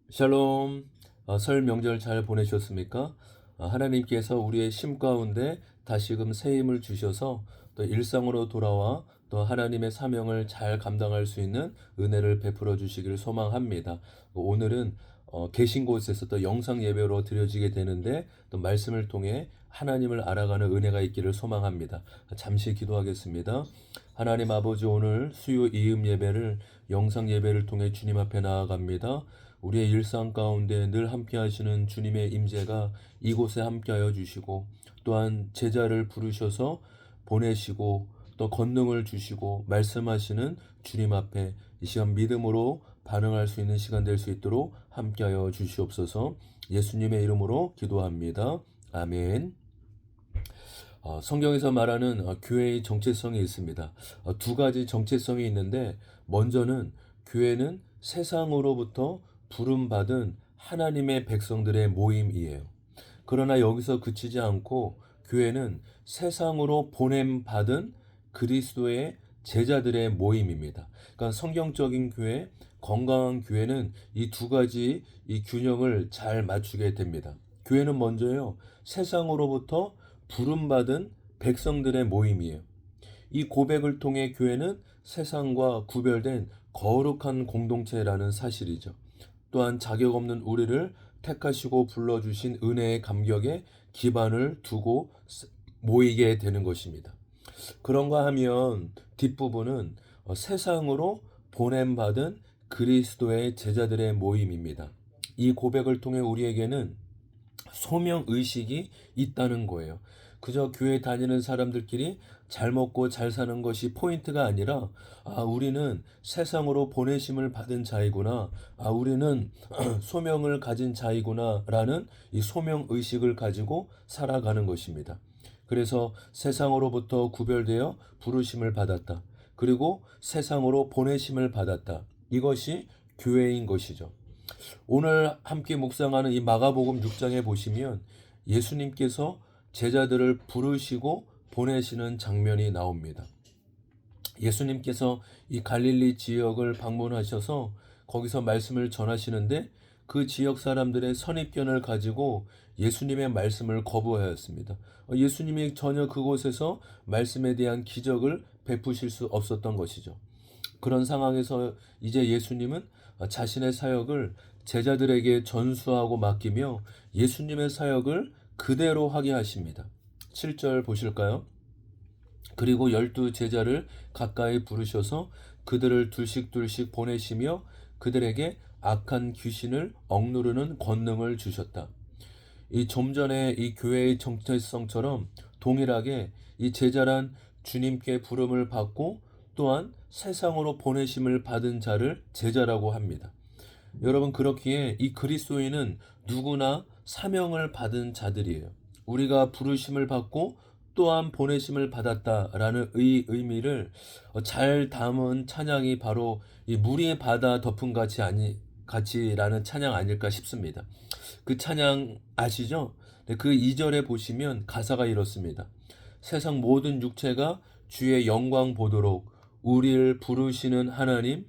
샬롬. 설 명절 잘 보내셨습니까? 하나님께서 우리의 심 가운데 다시금 새 힘을 주셔서 또 일상으로 돌아와 또 하나님의 사명을 잘 감당할 수 있는 은혜를 베풀어 주시기를 소망합니다. 오늘은 계신 곳에서 또 영상 예배로 드려지게 되는데 또 말씀을 통해 하나님을 알아가는 은혜가 있기를 소망합니다. 잠시 기도하겠습니다. 하나님 아버지, 오늘 수요 이음 예배를 영상 예배를 통해 주님 앞에 나아갑니다. 우리의 일상 가운데 늘 함께 하시는 주님의 임재가 이곳에 함께하여 주시고, 또한 제자를 부르셔서 보내시고 또 권능을 주시고 말씀하시는 주님 앞에 이 시간 믿음으로 반응할 수 있는 시간 될 수 있도록 함께하여 주시옵소서. 예수님의 이름으로 기도합니다. 아멘. 성경에서 말하는 교회의 정체성이 있습니다. 두 가지 정체성이 있는데, 먼저는 교회는 세상으로부터 부름받은 하나님의 백성들의 모임이에요. 그러나 여기서 그치지 않고 교회는 세상으로 보냄받은 그리스도의 제자들의 모임입니다. 그러니까 성경적인 교회, 건강한 교회는 이 두 가지 이 균형을 잘 맞추게 됩니다. 교회는 먼저요, 세상으로부터 부름받은 백성들의 모임이에요. 이 고백을 통해 교회는 세상과 구별된 거룩한 공동체라는 사실이죠. 또한 자격 없는 우리를 택하시고 불러주신 은혜의 감격에 기반을 두고 모이게 되는 것입니다. 그런가 하면 뒷부분은 세상으로 보냄받은 그리스도의 제자들의 모임입니다. 이 고백을 통해 우리에게는 소명의식이 있다는 거예요. 그저 교회 다니는 사람들끼리 잘 먹고 잘 사는 것이 포인트가 아니라, 우리는 세상으로 보내심을 받은 자이구나, 우리는 소명을 가진 자이구나 라는 이 소명의식을 가지고 살아가는 것입니다. 그래서 세상으로부터 구별되어 부르심을 받았다. 그리고 세상으로 보내심을 받았다. 이것이 교회인 것이죠. 오늘 함께 묵상하는 이 마가복음 6장에 보시면 예수님께서 제자들을 부르시고 보내시는 장면이 나옵니다. 예수님께서 이 갈릴리 지역을 방문하셔서 거기서 말씀을 전하시는데, 그 지역 사람들의 선입견을 가지고 예수님의 말씀을 거부하였습니다. 예수님이 전혀 그곳에서 말씀에 대한 기적을 베푸실 수 없었던 것이죠. 그런 상황에서 이제 예수님은 자신의 사역을 제자들에게 전수하고 맡기며 예수님의 사역을 그대로 하게 하십니다. 7절 보실까요? 그리고 12 제자를 가까이 부르셔서 그들을 둘씩 보내시며 그들에게 악한 귀신을 억누르는 권능을 주셨다. 이 좀 전에 이 교회의 정체성처럼 동일하게 이 제자란 주님께 부름을 받고 또한 세상으로 보내심을 받은 자를 제자라고 합니다. 여러분, 그렇기에 이 그리스도인은 누구나 사명을 받은 자들이에요. 우리가 부르심을 받고 또한 보내심을 받았다라는 의미를 잘 담은 찬양이 바로 이 물이 바다 덮은 같이라는 찬양 아닐까 싶습니다. 그 찬양 아시죠? 네, 그 2절에 보시면 가사가 이렇습니다. 세상 모든 육체가 주의 영광 보도록 우리를 부르시는 하나님,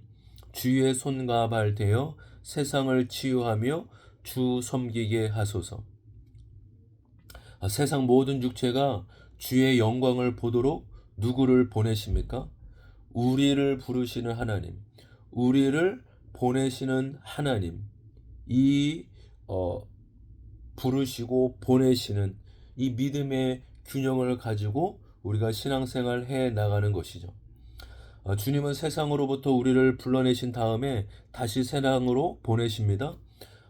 주의 손과 발 되어 세상을 치유하며 주 섬기게 하소서. 세상 모든 육체가 주의 영광을 보도록 누구를 보내십니까? 우리를 부르시는 하나님, 우리를 보내시는 하나님, 이 부르시고 보내시는 이 믿음의 균형을 가지고 우리가 신앙생활 해 나가는 것이죠. 주님은 세상으로부터 우리를 불러내신 다음에 다시 세상으로 보내십니다.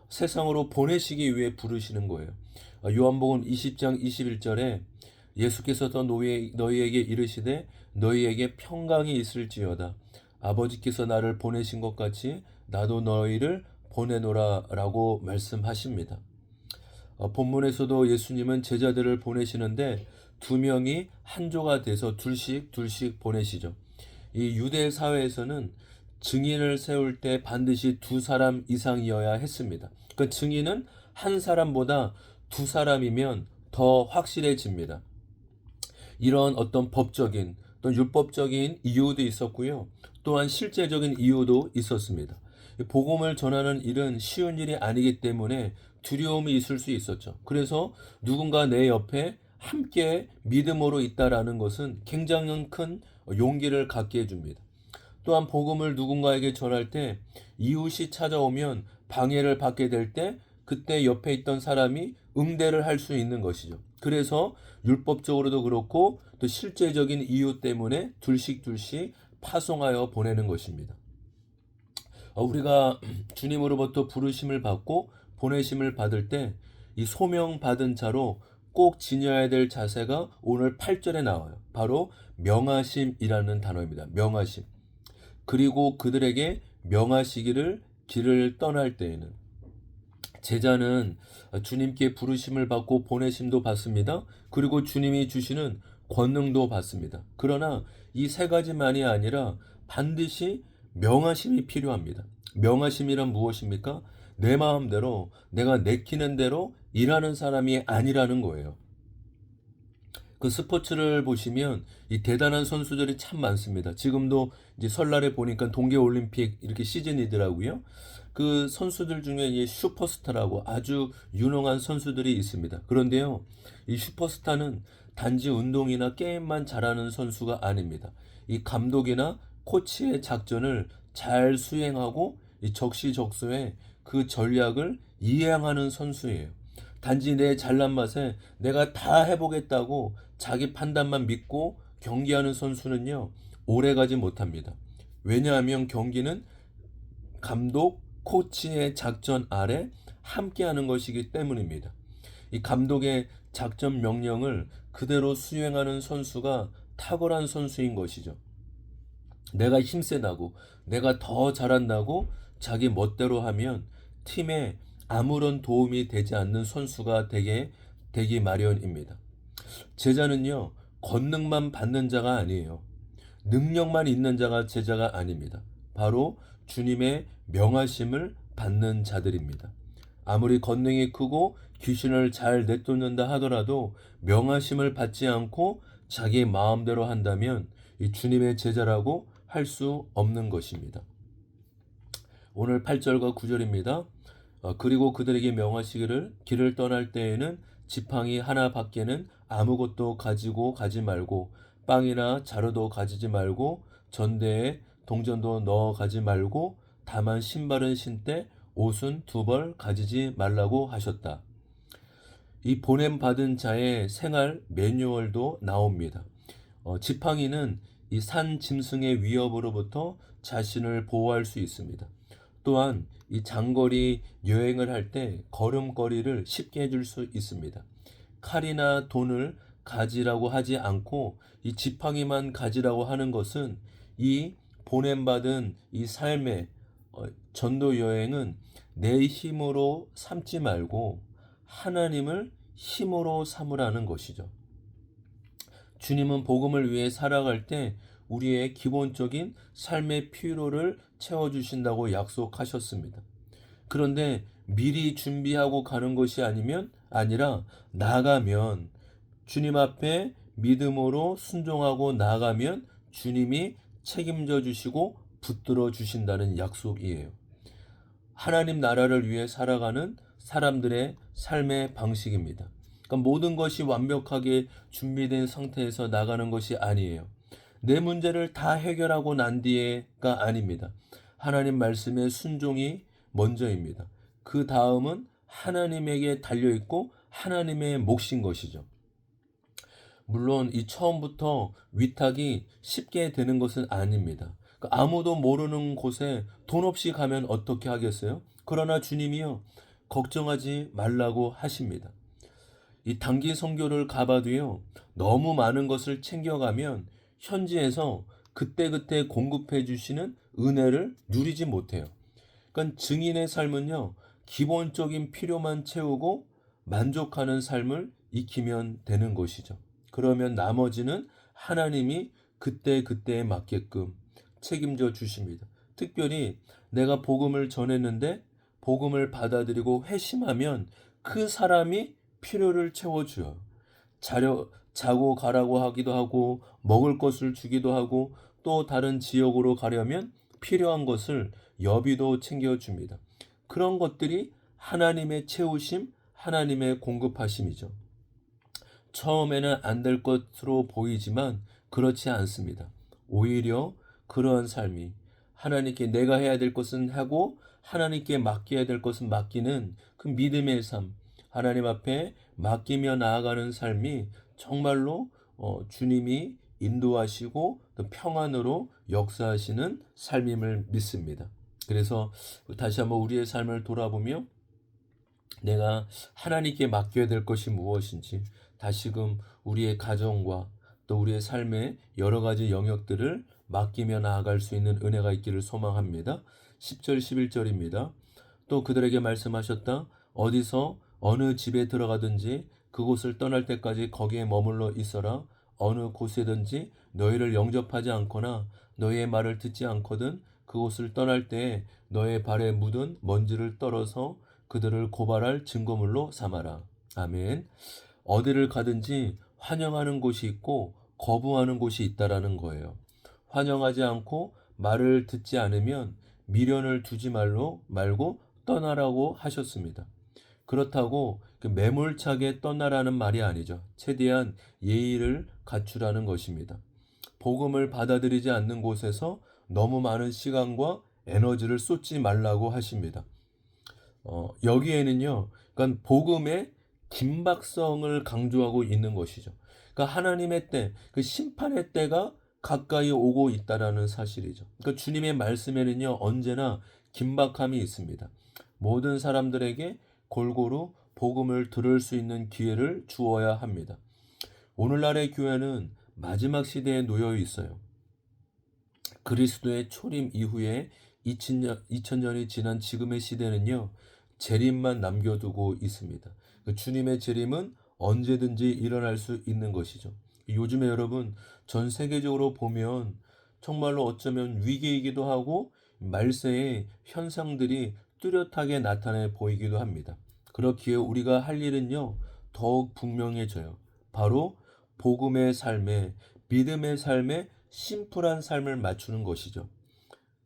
세상으로 보내시기 위해 부르시는 거예요. 요한복음 20장 21절에 예수께서 더 너희에게 이르시되 너희에게 평강이 있을지어다. 아버지께서 나를 보내신 것 같이 나도 너희를 보내노라 라고 말씀하십니다. 본문에서도 예수님은 제자들을 보내시는데 두 명이 한 조가 돼서 둘씩 보내시죠. 이 유대 사회에서는 증인을 세울 때 반드시 두 사람 이상이어야 했습니다. 그 증인은 한 사람보다 두 사람이면 더 확실해집니다. 이런 어떤 법적인 또 율법적인 이유도 있었고요. 또한 실제적인 이유도 있었습니다. 복음을 전하는 일은 쉬운 일이 아니기 때문에 두려움이 있을 수 있었죠. 그래서 누군가 내 옆에 함께 믿음으로 있다라는 것은 굉장히 큰 용기를 갖게 해줍니다. 또한 복음을 누군가에게 전할 때 이웃이 찾아오면 방해를 받게 될 때 그때 옆에 있던 사람이 응대를 할 수 있는 것이죠. 그래서 율법적으로도 그렇고 또 실제적인 이유 때문에 둘씩 파송하여 보내는 것입니다. 우리가 주님으로부터 부르심을 받고 보내심을 받을 때 이 소명 받은 자로 꼭 지녀야 될 자세가 오늘 8절에 나와요. 바로 명하심이라는 단어입니다. 명하심. 그리고 그들에게 명하시기를 길을 떠날 때에는 제자는 주님께 부르심을 받고 보내심도 받습니다. 그리고 주님이 주시는 권능도 받습니다. 그러나 이 세 가지만이 아니라 반드시 명하심이 필요합니다. 명하심이란 무엇입니까? 내 마음대로 내가 내키는 대로 일하는 사람이 아니라는 거예요. 그 스포츠를 보시면 이 대단한 선수들이 참 많습니다. 지금도 이제 설날에 보니까 동계올림픽 이렇게 시즌이더라고요. 그 선수들 중에 이 슈퍼스타라고 아주 유능한 선수들이 있습니다. 그런데요, 이 슈퍼스타는 단지 운동이나 게임만 잘하는 선수가 아닙니다. 이 감독이나 코치의 작전을 잘 수행하고 이 적시적소에 그 전략을 이행하는 선수예요. 단지 내 잘난 맛에 내가 다 해보겠다고 자기 판단만 믿고 경기하는 선수는요, 오래 가지 못합니다. 왜냐하면 경기는 감독, 코치의 작전 아래 함께하는 것이기 때문입니다. 이 감독의 작전 명령을 그대로 수행하는 선수가 탁월한 선수인 것이죠. 내가 힘세다고, 내가 더 잘한다고 자기 멋대로 하면 팀에 아무런 도움이 되지 않는 선수가 되기 마련입니다. 제자는요, 권능만 받는 자가 아니에요. 능력만 있는 자가 제자가 아닙니다. 바로 주님의 명하심을 받는 자들입니다. 아무리 권능이 크고 귀신을 잘 내쫓는다 하더라도 명하심을 받지 않고 자기 마음대로 한다면 이 주님의 제자라고 할 수 없는 것입니다. 오늘 8절과 9절입니다. 그리고 그들에게 명하시기를 길을 떠날 때에는 지팡이 하나밖에는 아무것도 가지고 가지 말고 빵이나 자루도 가지지 말고 전대에 동전도 넣어 가지 말고 다만 신발은 신되 옷은 2벌 가지지 말라고 하셨다. 이 보냄 받은 자의 생활 매뉴얼도 나옵니다. 지팡이는 이 산 짐승의 위협으로부터 자신을 보호할 수 있습니다. 또한 이 장거리 여행을 할 때 걸음걸이를 쉽게 해줄 수 있습니다. 칼이나 돈을 가지라고 하지 않고 이 지팡이만 가지라고 하는 것은 이 보냄받은 이 삶의 전도 여행은 내 힘으로 삼지 말고 하나님을 힘으로 삼으라는 것이죠. 주님은 복음을 위해 살아갈 때 우리의 기본적인 삶의 필요를 채워주신다고 약속하셨습니다. 그런데 미리 준비하고 가는 것이 아니라 나가면 주님 앞에 믿음으로 순종하고 나가면 주님이 책임져 주시고 붙들어 주신다는 약속이에요. 하나님 나라를 위해 살아가는 사람들의 삶의 방식입니다. 그러니까 모든 것이 완벽하게 준비된 상태에서 나가는 것이 아니에요. 내 문제를 다 해결하고 난 뒤에가 아닙니다. 하나님 말씀의 순종이 먼저입니다. 그 다음은 하나님에게 달려있고 하나님의 몫인 것이죠. 물론 이 처음부터 위탁이 쉽게 되는 것은 아닙니다. 그러니까 아무도 모르는 곳에 돈 없이 가면 어떻게 하겠어요? 그러나 주님이요, 걱정하지 말라고 하십니다. 이 단기 선교를 가봐도요, 너무 많은 것을 챙겨가면 현지에서 그때그때 공급해 주시는 은혜를 누리지 못해요. 그러니까 증인의 삶은요, 기본적인 필요만 채우고 만족하는 삶을 익히면 되는 것이죠. 그러면 나머지는 하나님이 그때그때에 맞게끔 책임져 주십니다. 특별히 내가 복음을 전했는데 복음을 받아들이고 회심하면 그 사람이 필요를 채워줘요. 자고 가라고 하기도 하고 먹을 것을 주기도 하고 또 다른 지역으로 가려면 필요한 것을 여비도 챙겨줍니다. 그런 것들이 하나님의 채우심, 하나님의 공급하심이죠. 처음에는 안 될 것으로 보이지만 그렇지 않습니다. 오히려 그러한 삶이 하나님께 내가 해야 될 것은 하고 하나님께 맡겨야 될 것은 맡기는 그 믿음의 삶, 하나님 앞에 맡기며 나아가는 삶이 정말로 주님이 인도하시고 또 평안으로 역사하시는 삶임을 믿습니다. 그래서 다시 한번 우리의 삶을 돌아보며 내가 하나님께 맡겨야 될 것이 무엇인지 다시금 우리의 가정과 또 우리의 삶의 여러 가지 영역들을 맡기며 나아갈 수 있는 은혜가 있기를 소망합니다. 10절 11절입니다. 또 그들에게 말씀하셨다. 어디서 어느 집에 들어가든지 그곳을 떠날 때까지 거기에 머물러 있어라. 어느 곳에든지 너희를 영접하지 않거나 너희의 말을 듣지 않거든 그곳을 떠날 때에 너의 발에 묻은 먼지를 떨어서 그들을 고발할 증거물로 삼아라. 아멘. 어디를 가든지 환영하는 곳이 있고 거부하는 곳이 있다라는 거예요. 환영하지 않고 말을 듣지 않으면 미련을 두지 말고 떠나라고 하셨습니다. 그렇다고 그 매몰차게 떠나라는 말이 아니죠. 최대한 예의를 갖추라는 것입니다. 복음을 받아들이지 않는 곳에서 너무 많은 시간과 에너지를 쏟지 말라고 하십니다. 여기에는요, 그러니까 복음의 긴박성을 강조하고 있는 것이죠. 그러니까 하나님의 때, 그 심판의 때가 가까이 오고 있다라는 사실이죠. 그러니까 주님의 말씀에는요, 언제나 긴박함이 있습니다. 모든 사람들에게 골고루 복음을 들을 수 있는 기회를 주어야 합니다. 오늘날의 교회는 마지막 시대에 놓여 있어요. 그리스도의 초림 이후에 2000년이 지난 지금의 시대는요, 재림만 남겨두고 있습니다. 주님의 재림은 언제든지 일어날 수 있는 것이죠. 요즘에 여러분, 전 세계적으로 보면 정말로 어쩌면 위기이기도 하고 말세의 현상들이 뚜렷하게 나타내 보이기도 합니다. 그렇기에 우리가 할 일은요, 더욱 분명해져요. 바로 복음의 삶에, 믿음의 삶에 심플한 삶을 맞추는 것이죠.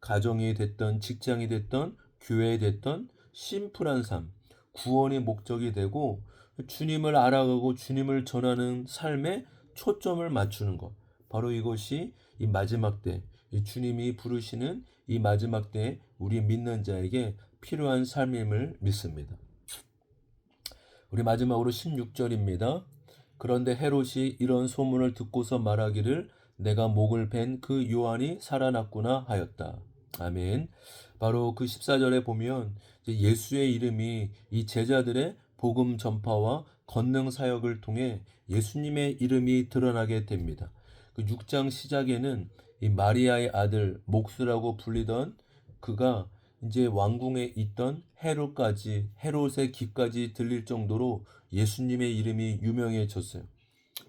가정이 됐던 직장이 됐던 교회에 됐던 심플한 삶, 구원이 목적이 되고 주님을 알아가고 주님을 전하는 삶에 초점을 맞추는 것. 바로 이것이 이 마지막 때, 이 주님이 부르시는 이 마지막 때 우리 믿는 자에게 필요한 삶임을 믿습니다. 우리 마지막으로 16절입니다. 그런데 헤롯이 이런 소문을 듣고서 말하기를 내가 목을 벤 그 요한이 살아났구나 하였다. 아멘. 바로 그 14절에 보면 예수의 이름이 이 제자들의 복음 전파와 권능 사역을 통해 예수님의 이름이 드러나게 됩니다. 그 6장 시작에는 이 마리아의 아들 목수라고 불리던 그가 이제 왕궁에 있던 헤롯의 귀까지 들릴 정도로 예수님의 이름이 유명해졌어요.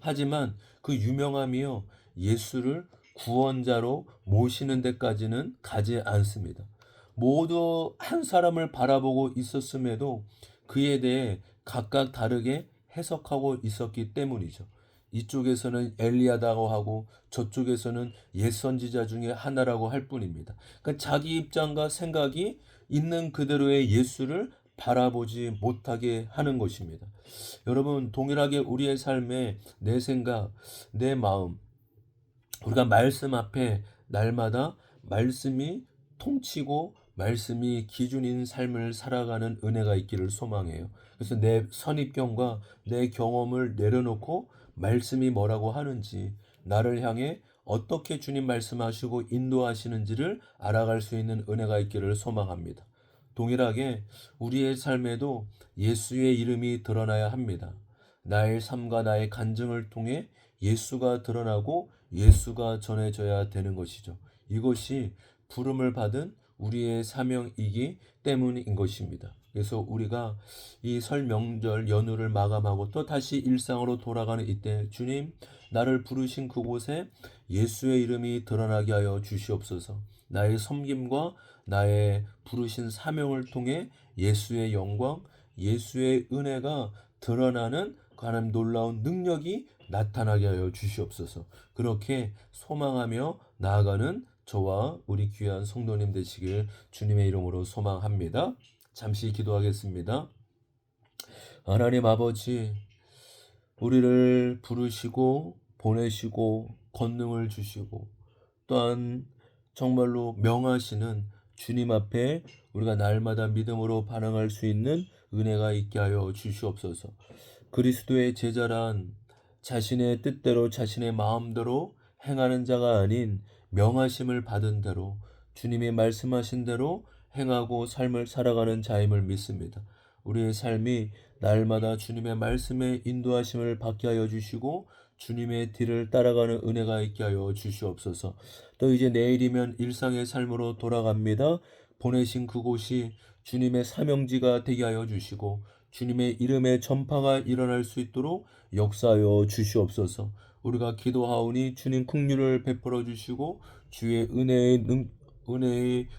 하지만 그 유명함이요, 예수를 구원자로 모시는 데까지는 가지 않습니다. 모두 한 사람을 바라보고 있었음에도 그에 대해 각각 다르게 해석하고 있었기 때문이죠. 이쪽에서는 엘리야다고 하고 저쪽에서는 옛 선지자 중에 하나라고 할 뿐입니다. 그러니까 자기 입장과 생각이 있는 그대로의 예수를 바라보지 못하게 하는 것입니다. 여러분, 동일하게 우리의 삶에 내 생각, 내 마음, 우리가 말씀 앞에 날마다 말씀이 통치고 말씀이 기준인 삶을 살아가는 은혜가 있기를 소망해요. 그래서 내 선입견과 내 경험을 내려놓고 말씀이 뭐라고 하는지, 나를 향해 어떻게 주님 말씀하시고 인도하시는지를 알아갈 수 있는 은혜가 있기를 소망합니다. 동일하게 우리의 삶에도 예수의 이름이 드러나야 합니다. 나의 삶과 나의 간증을 통해 예수가 드러나고 예수가 전해져야 되는 것이죠. 이것이 부름을 받은 우리의 사명이기 때문인 것입니다. 그래서 우리가 이 설 명절 연휴를 마감하고 또 다시 일상으로 돌아가는 이때 주님, 나를 부르신 그곳에 예수의 이름이 드러나게 하여 주시옵소서. 나의 섬김과 나의 부르신 사명을 통해 예수의 영광, 예수의 은혜가 드러나는 하나님 놀라운 능력이 나타나게 하여 주시옵소서. 그렇게 소망하며 나아가는 저와 우리 귀한 성도님 되시길 주님의 이름으로 소망합니다. 잠시 기도하겠습니다. 하나님 아버지, 우리를 부르시고 보내시고 권능을 주시고 또한 정말로 명하시는 주님 앞에 우리가 날마다 믿음으로 반응할 수 있는 은혜가 있게 하여 주시옵소서. 그리스도의 제자란 자신의 뜻대로 자신의 마음대로 행하는 자가 아닌 명하심을 받은 대로 주님이 말씀하신 대로 행하고 삶을 살아가는 자임을 믿습니다. 우리의 삶이 날마다 주님의 말씀에 인도하심을 받게 하여 주시고 주님의 뒤를 따라가는 은혜가 있게 하여 주시옵소서. 또 이제 내일이면 일상의 삶으로 돌아갑니다. 보내신 그곳이 주님의 사명지가 되게 하여 주시고 주님의 이름의 전파가 일어날 수 있도록 역사하여 주시옵소서. 우리가 기도하오니 주님 긍휼을 베풀어 주시고 주의 은혜의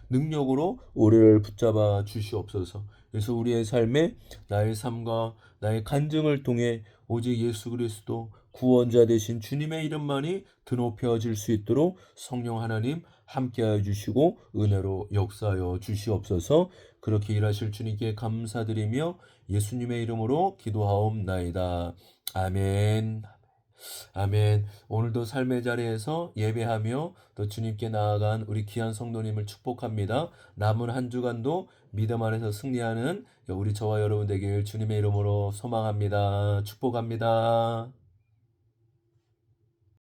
능력으로 우리를 붙잡아 주시옵소서. 그래서 우리의 삶에 나의 삶과 나의 간증을 통해 오직 예수 그리스도 구원자 되신 주님의 이름만이 드높여질 수 있도록 성령 하나님 함께하여 주시고 은혜로 역사하여 주시옵소서. 그렇게 일하실 주님께 감사드리며 예수님의 이름으로 기도하옵나이다. 아멘. 아멘. 오늘도 삶의 자리에서 예배하며 또 주님께 나아간 우리 귀한 성도님을 축복합니다. 남은 한 주간도 믿음 안에서 승리하는 우리 저와 여러분 되길 주님의 이름으로 소망합니다. 축복합니다.